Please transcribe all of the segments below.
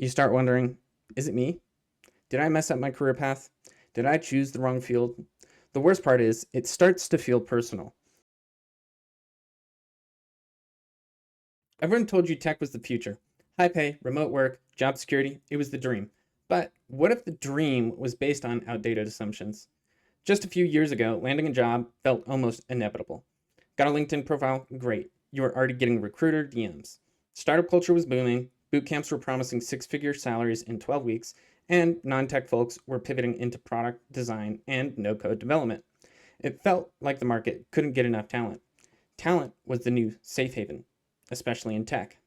you start wondering, is it me? Did I mess up my career path? Did I choose the wrong field? The worst part is, it starts to feel personal. Everyone told you tech was the future. High pay, remote work, job security, it was the dream. But what if the dream was based on outdated assumptions? Just a few years ago, landing a job felt almost inevitable. Got a LinkedIn profile? Great. You were already getting recruiter DMs. Startup culture was booming, boot camps were promising six-figure salaries in 12 weeks, and non-tech folks were pivoting into product design and no-code development. It felt like the market couldn't get enough talent. Talent was the new safe haven, especially in tech.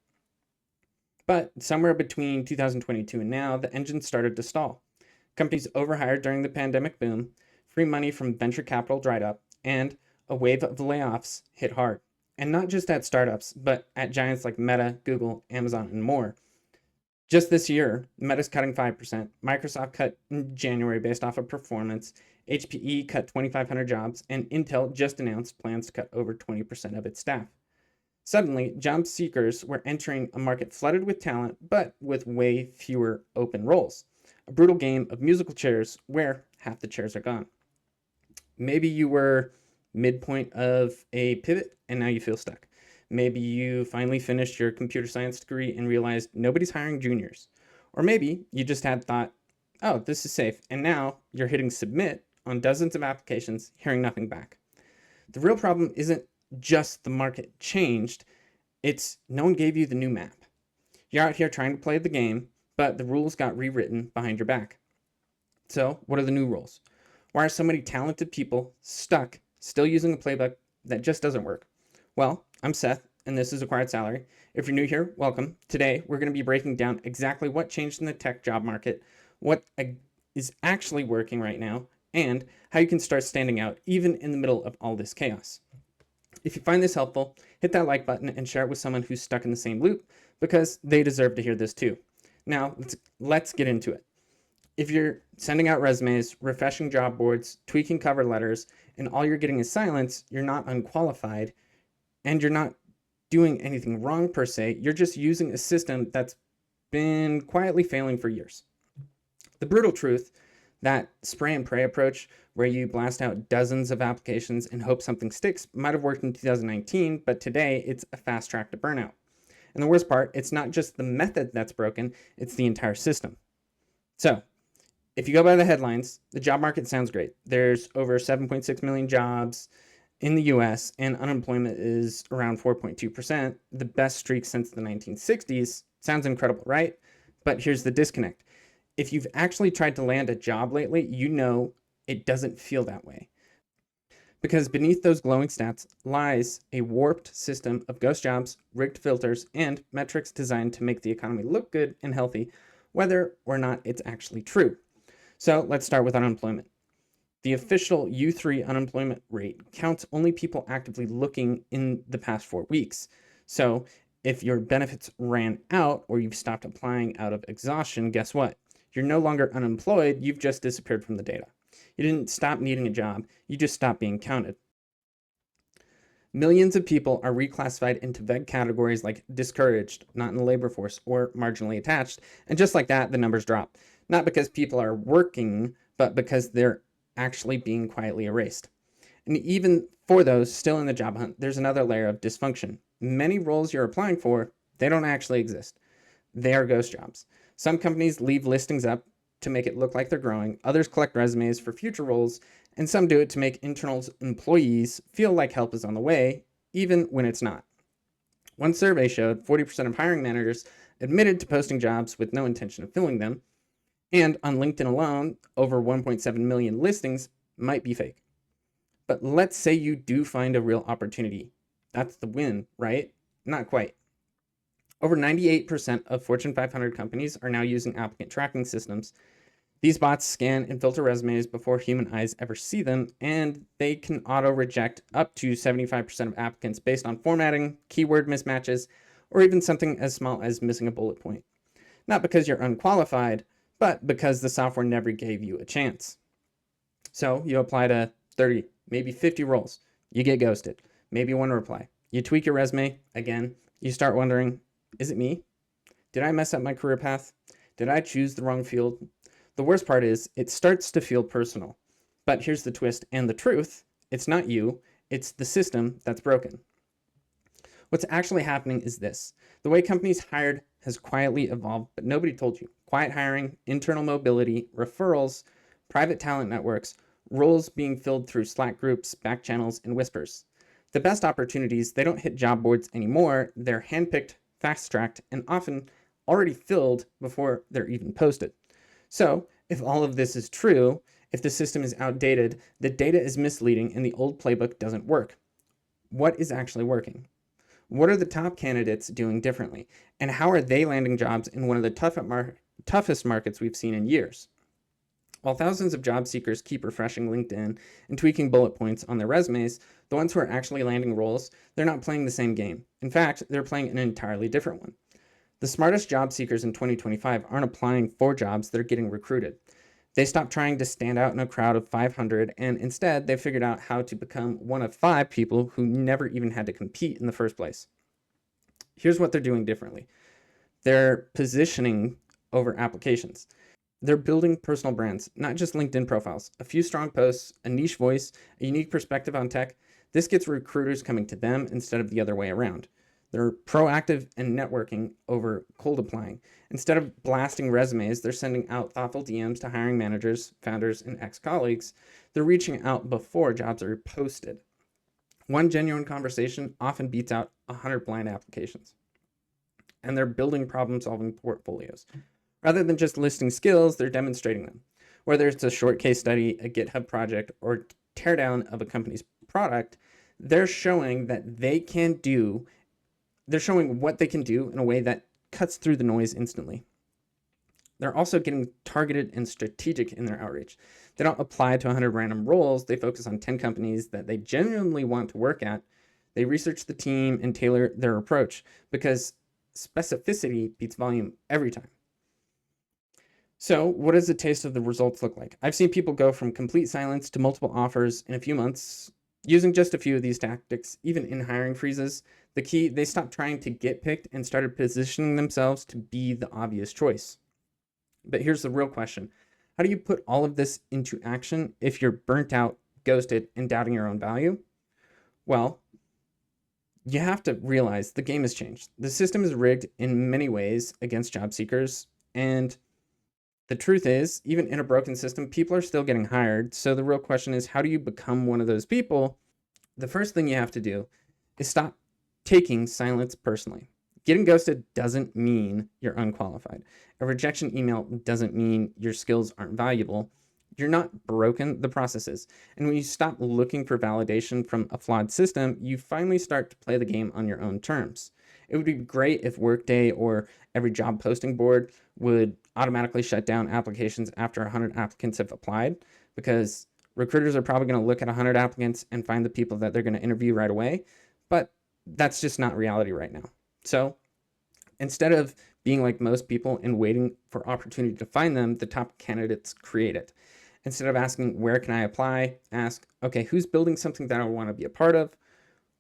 But somewhere between 2022 and now, the engine started to stall. Companies overhired during the pandemic boom, free money from venture capital dried up, and a wave of layoffs hit hard. And not just at startups, but at giants like Meta, Google, Amazon, and more. Just this year, Meta's cutting 5%, Microsoft cut in January based off of performance, HPE cut 2,500 jobs, and Intel just announced plans to cut over 20% of its staff. Suddenly, job seekers were entering a market flooded with talent, but with way fewer open roles. A brutal game of musical chairs where half the chairs are gone. Maybe you were midpoint of a pivot and now you feel stuck. Maybe you finally finished your computer science degree and realized nobody's hiring juniors. Or maybe you just had thought, oh, this is safe, and now you're hitting submit on dozens of applications, hearing nothing back. The real problem isn't just the market changed, it's no one gave you the new map. You're out here trying to play the game, but the rules got rewritten behind your back. So, what are the new rules? Why are so many talented people stuck still using a playbook that just doesn't work? Well, I'm Seth, and this is Acquired Salary. If you're new here, welcome. Today, we're going to be breaking down exactly what changed in the tech job market, what is actually working right now, and how you can start standing out even in the middle of all this chaos. If you find this helpful, hit that like button and share it with someone who's stuck in the same loop, because they deserve to hear this too. Now, let's get into it. If you're sending out resumes, refreshing job boards, tweaking cover letters, and all you're getting is silence, you're not unqualified, and you're not doing anything wrong per se. You're just using a system that's been quietly failing for years. The brutal truth, that spray and pray approach where you blast out dozens of applications and hope something sticks, might have worked in 2019, but today it's a fast track to burnout. And the worst part, it's not just the method that's broken, it's the entire system. So, if you go by the headlines, the job market sounds great. There's over 7.6 million jobs in the US, and unemployment is around 4.2%, the best streak since the 1960s. Sounds incredible, right? But here's the disconnect. If you've actually tried to land a job lately, you know it doesn't feel that way. Because beneath those glowing stats lies a warped system of ghost jobs, rigged filters, and metrics designed to make the economy look good and healthy, whether or not it's actually true. So let's start with unemployment. The official U3 unemployment rate counts only people actively looking in the past 4 weeks. So if your benefits ran out or you've stopped applying out of exhaustion, guess what? You're no longer unemployed, you've just disappeared from the data. You didn't stop needing a job, you just stopped being counted. Millions of people are reclassified into vague categories like discouraged, not in the labor force, or marginally attached, and just like that, the numbers drop. Not because people are working, but because they're actually being quietly erased. And even for those still in the job hunt, there's another layer of dysfunction. Many roles you're applying for, they don't actually exist. They are ghost jobs. Some companies leave listings up to make it look like they're growing, others collect resumes for future roles, and some do it to make internal employees feel like help is on the way, even when it's not. One survey showed 40% of hiring managers admitted to posting jobs with no intention of filling them, and on LinkedIn alone, over 1.7 million listings might be fake. But let's say you do find a real opportunity. That's the win, right? Not quite. Over 98% of Fortune 500 companies are now using applicant tracking systems. These bots scan and filter resumes before human eyes ever see them, and they can auto-reject up to 75% of applicants based on formatting, keyword mismatches, or even something as small as missing a bullet point. Not because you're unqualified, but because the software never gave you a chance. So you apply to 30, maybe 50 roles. You get ghosted. Maybe one reply. You tweak your resume. Again, you start wondering, is it me? Did I mess up my career path? Did I choose the wrong field? The worst part is it starts to feel personal. But here's the twist and the truth. It's not you, it's the system that's broken. What's actually happening is this. The way companies hired has quietly evolved, but nobody told you. Quiet hiring, internal mobility, referrals, private talent networks, roles being filled through Slack groups, back channels, and whispers. The best opportunities, they don't hit job boards anymore. They're handpicked, fast-tracked, and often already filled before they're even posted. So, if all of this is true, if the system is outdated, the data is misleading, and the old playbook doesn't work, what is actually working? What are the top candidates doing differently? And how are they landing jobs in one of the toughest markets we've seen in years? While thousands of job seekers keep refreshing LinkedIn and tweaking bullet points on their resumes, the ones who are actually landing roles, they're not playing the same game. In fact, they're playing an entirely different one. The smartest job seekers in 2025 aren't applying for jobs, they're getting recruited. They stopped trying to stand out in a crowd of 500, and instead they figured out how to become one of 5 people who never even had to compete in the first place. Here's what they're doing differently. They're positioning over applications. They're building personal brands, not just LinkedIn profiles. A few strong posts, a niche voice, a unique perspective on tech. This gets recruiters coming to them instead of the other way around. They're proactive and networking over cold applying. Instead of blasting resumes, they're sending out thoughtful DMs to hiring managers, founders, and ex-colleagues. They're reaching out before jobs are posted. One genuine conversation often beats out 100 blind applications. And they're building problem-solving portfolios. Rather than just listing skills, they're demonstrating them. Whether it's a short case study, a GitHub project, or teardown of a company's product, they're showing that they're showing what they can do in a way that cuts through the noise instantly. They're also getting targeted and strategic in their outreach. They don't apply to 100 random roles. They focus on 10 companies that they genuinely want to work at. They research the team and tailor their approach because specificity beats volume every time. So, what does the taste of the results look like? I've seen people go from complete silence to multiple offers in a few months using just a few of these tactics, even in hiring freezes. The key, they stopped trying to get picked and started positioning themselves to be the obvious choice. But here's the real question. How do you put all of this into action if you're burnt out, ghosted, and doubting your own value? Well, you have to realize the game has changed. The system is rigged in many ways against job seekers, and the truth is, even in a broken system, people are still getting hired. So the real question is, how do you become one of those people? The first thing you have to do is stop taking silence personally. Getting ghosted doesn't mean you're unqualified. A rejection email doesn't mean your skills aren't valuable. You're not broken, the process is. And when you stop looking for validation from a flawed system, you finally start to play the game on your own terms. It would be great if Workday or every job posting board would automatically shut down applications after 100 applicants have applied, because recruiters are probably going to look at 100 applicants and find the people that they're going to interview right away. But that's just not reality right now. So instead of being like most people and waiting for opportunity to find them, the top candidates create it. Instead of asking, where can I apply? Ask, okay, who's building something that I want to be a part of?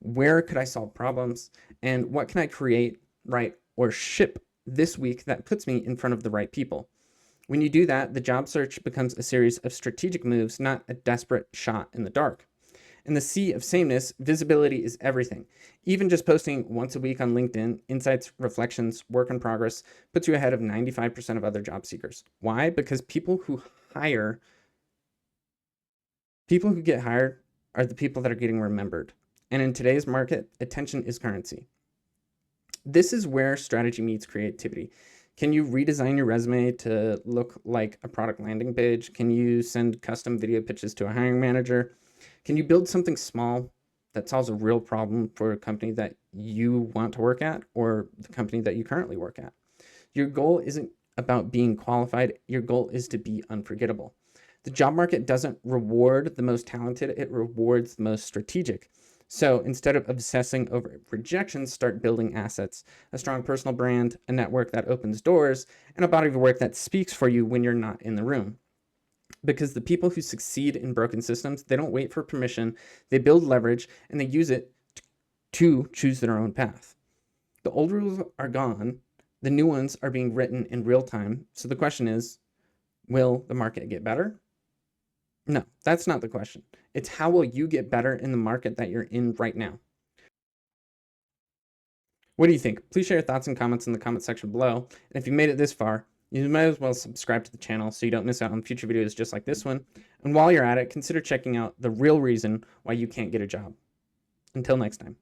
Where could I solve problems? And what can I create, write, or ship this week that puts me in front of the right people? When you do that, the job search becomes a series of strategic moves, not a desperate shot in the dark. In the sea of sameness, visibility is everything. Even just posting once a week on LinkedIn, insights, reflections, work in progress, puts you ahead of 95% of other job seekers. Why? Because people who get hired are the people that are getting remembered. And in today's market, attention is currency. This is where strategy meets creativity. Can you redesign your resume to look like a product landing page? Can you send custom video pitches to a hiring manager? Can you build something small that solves a real problem for a company that you want to work at or the company that you currently work at? Your goal isn't about being qualified. Your goal is to be unforgettable. The job market doesn't reward the most talented. It rewards the most strategic. So instead of obsessing over rejections, start building assets, a strong personal brand, a network that opens doors, and a body of work that speaks for you when you're not in the room. Because the people who succeed in broken systems, they don't wait for permission, they build leverage, and they use it to choose their own path. The old rules are gone. The new ones are being written in real time. So the question is, will the market get better? No, that's not the question. It's how will you get better in the market that you're in right now? What do you think? Please share your thoughts and comments in the comment section below. And if you made it this far, you might as well subscribe to the channel so you don't miss out on future videos just like this one. And while you're at it, consider checking out the real reason why you can't get a job. Until next time.